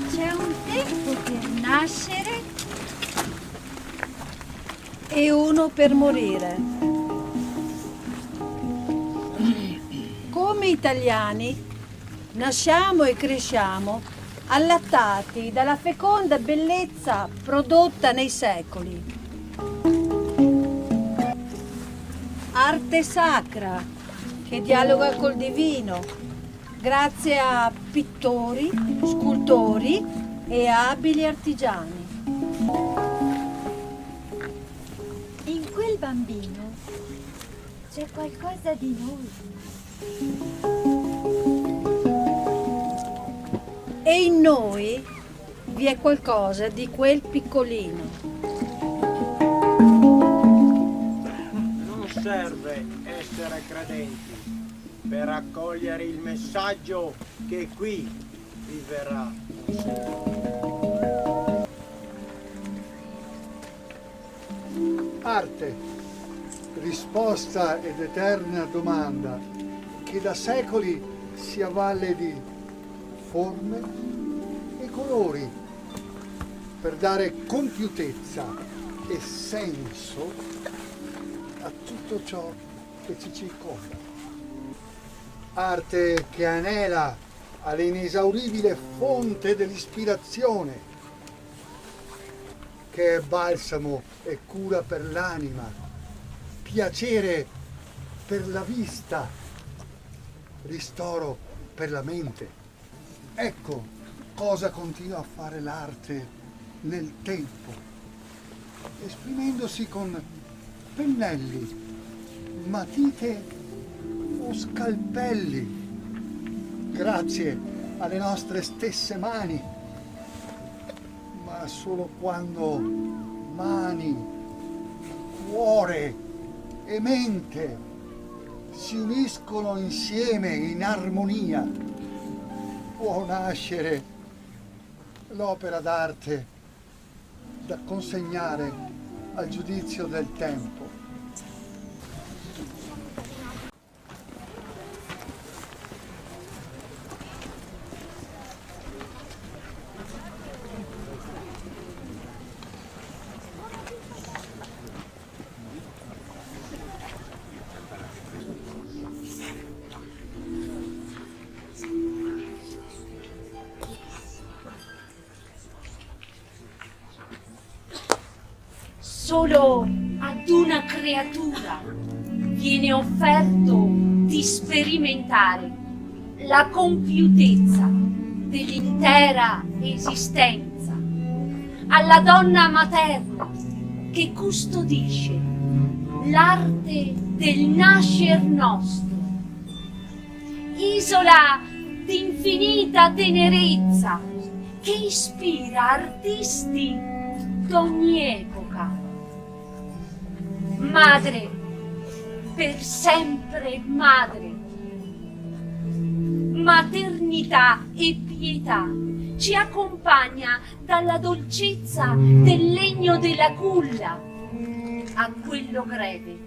C'è un tempo per nascere e uno per morire. Come italiani nasciamo e cresciamo allattati dalla feconda bellezza prodotta nei secoli. Arte sacra che dialoga col divino grazie a pittori, scultori e abili artigiani. In quel bambino c'è qualcosa di noi. E in noi vi è qualcosa di quel piccolino. Non serve essere credenti per accogliere il messaggio che qui vi verrà consegnato. Arte, risposta ed eterna domanda che da secoli si avvale di forme e colori per dare compiutezza e senso a tutto ciò che ci circonda. Arte che anela all'inesauribile fonte dell'ispirazione, che è balsamo e cura per l'anima, piacere per la vista, ristoro per la mente. Ecco cosa continua a fare l'arte nel tempo, esprimendosi con pennelli, matite o scalpelli, grazie alle nostre stesse mani, ma solo quando mani, cuore e mente si uniscono insieme in armonia, può nascere l'opera d'arte da consegnare al giudizio del tempo. Solo ad una creatura viene offerto di sperimentare la compiutezza dell'intera esistenza, alla donna materna che custodisce l'arte del nascer nostro, isola d'infinita tenerezza che ispira artisti d'ogni epoca. Madre, per sempre madre, maternità e pietà ci accompagna dalla dolcezza del legno della culla a quello greve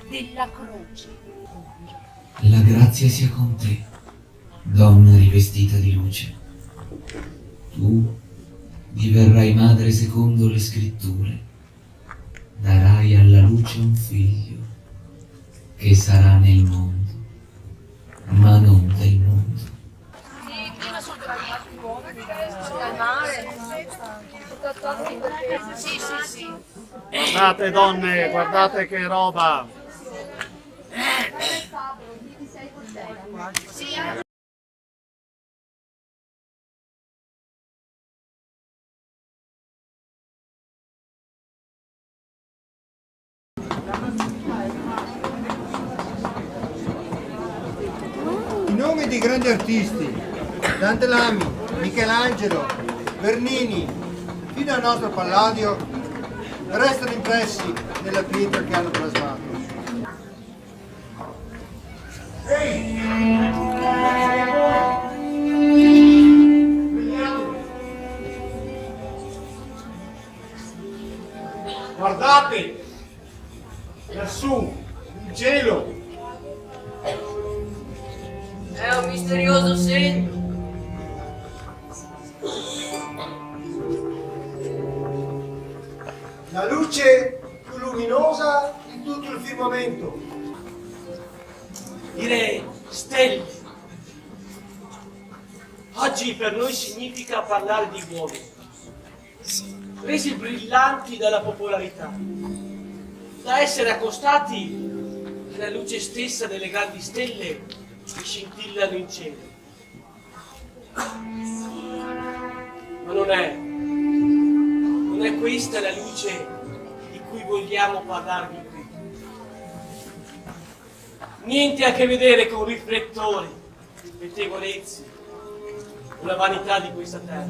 della croce. La grazia sia con te, donna rivestita di luce. Tu diverrai madre secondo le scritture, darai alla luce un figlio che sarà nel mondo, ma non del mondo. Guardate donne, guardate che roba! I nomi di grandi artisti, Dante Lamy, Michelangelo, Bernini, fino al nostro Palladio, restano impressi nella pietra che hanno plasmato. Guardate! Lassù, il cielo! È un misterioso segno. La luce più luminosa di tutto il firmamento. Direi stelle. Oggi per noi significa parlare di uomini, resi brillanti dalla popolarità, da essere accostati alla luce stessa delle grandi stelle che scintillano in cielo. Ma non è questa la luce di cui vogliamo parlarvi qui. Niente a che vedere con riflettori, pettegolezzi o la vanità di questa terra.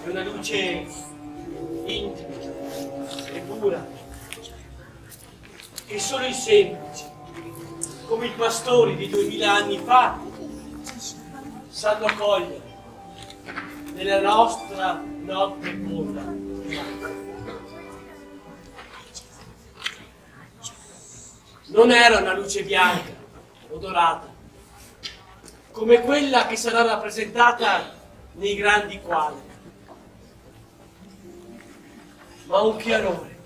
È una luce intima e pura che solo i semplici, come i pastori di 2000 anni fa, sanno cogliere nella nostra notte fonda. Non era una luce bianca o dorata, come quella che sarà rappresentata nei grandi quadri, ma un chiarore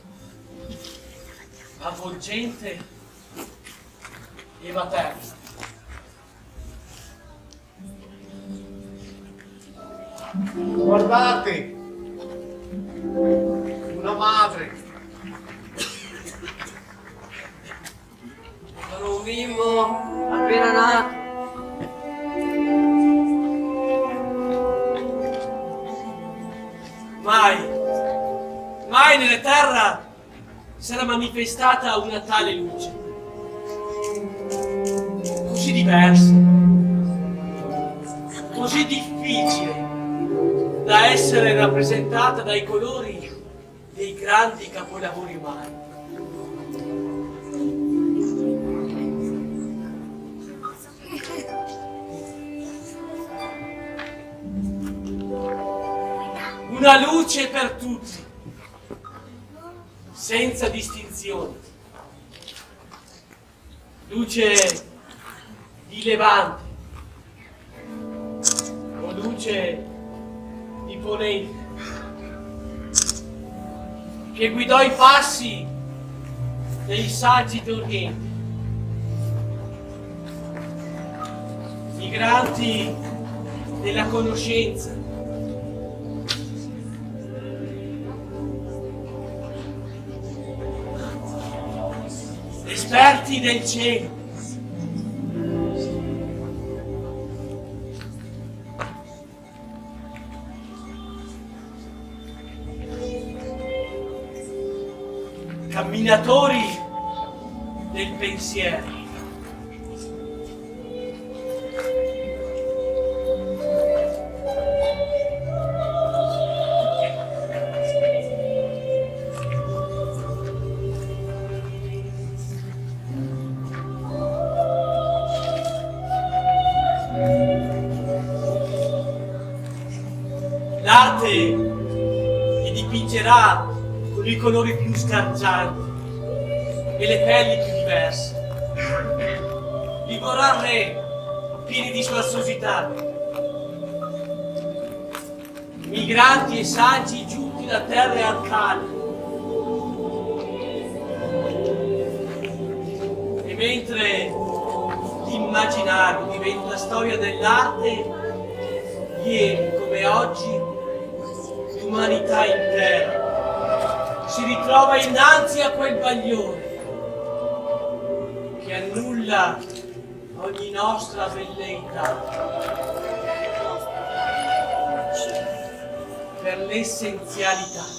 avvolgente e materno. Guardate, una madre. Sono un bimbo appena nato. Mai nella terra sarà manifestata una tale luce, così diversa, così difficile da essere rappresentata dai colori dei grandi capolavori umani. Una luce per tutti, senza distinzioni. Luce di Levante o luce di Ponente, che guidò i passi dei saggi d'Oriente, migranti della conoscenza, esperti del cielo, camminatori del pensiero. L'arte li dipingerà con i colori più sgargianti e le pelli più diverse. Li vorrà re pieni di sfarzosità, migranti e saggi giunti da terre arcane. E mentre l'immaginario diventa storia dell'arte, ieri come oggi l'umanità intera si ritrova innanzi a quel bagliore che annulla ogni nostra velleità per l'essenzialità.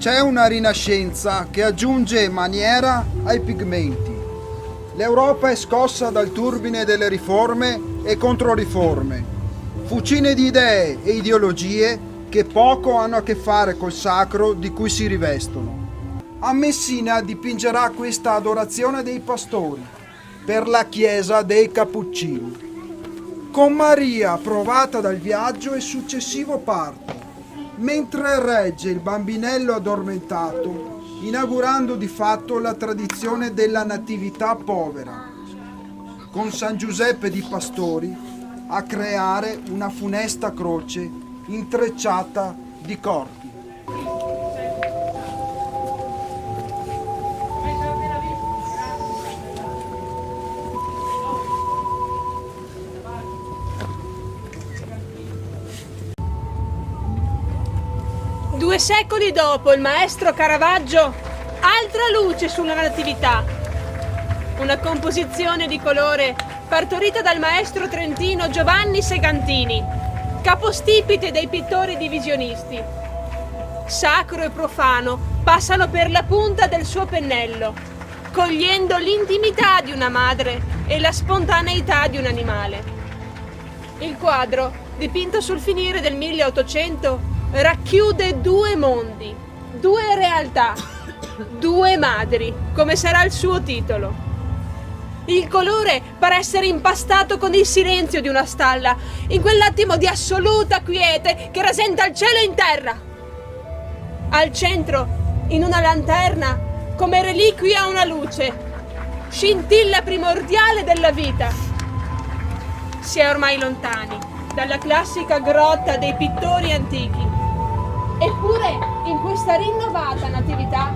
C'è una rinascenza che aggiunge maniera ai pigmenti. L'Europa è scossa dal turbine delle riforme e controriforme, fucine di idee e ideologie che poco hanno a che fare col sacro di cui si rivestono. A Messina dipingerà questa adorazione dei pastori per la chiesa dei Cappuccini, con Maria provata dal viaggio e successivo parto, mentre regge il bambinello addormentato, inaugurando di fatto la tradizione della natività povera, con San Giuseppe di Pastori a creare una funesta croce intrecciata di corpi. Due secoli dopo, il maestro Caravaggio, altra luce sulla natività. Una composizione di colore partorita dal maestro trentino Giovanni Segantini, capostipite dei pittori divisionisti. Sacro e profano passano per la punta del suo pennello, cogliendo l'intimità di una madre e la spontaneità di un animale. Il quadro, dipinto sul finire del 1800, racchiude due mondi, due realtà, due madri, come sarà il suo titolo. Il colore pare essere impastato con il silenzio di una stalla, in quell'attimo di assoluta quiete che rasenta il cielo in terra. Al centro, in una lanterna, come reliquia una luce, scintilla primordiale della vita. Si è ormai lontani dalla classica grotta dei pittori antichi. Eppure, in questa rinnovata natività,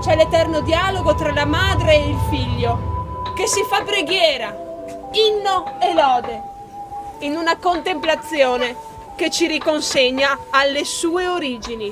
c'è l'eterno dialogo tra la madre e il figlio, che si fa preghiera, inno e lode, in una contemplazione che ci riconsegna alle sue origini.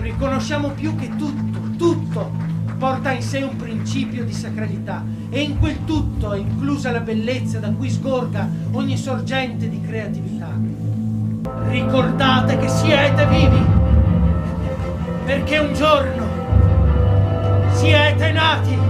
Riconosciamo più che tutto porta in sé un principio di sacralità e in quel tutto è inclusa la bellezza da cui sgorga ogni sorgente di creatività. Ricordate che siete vivi, perché un giorno siete nati.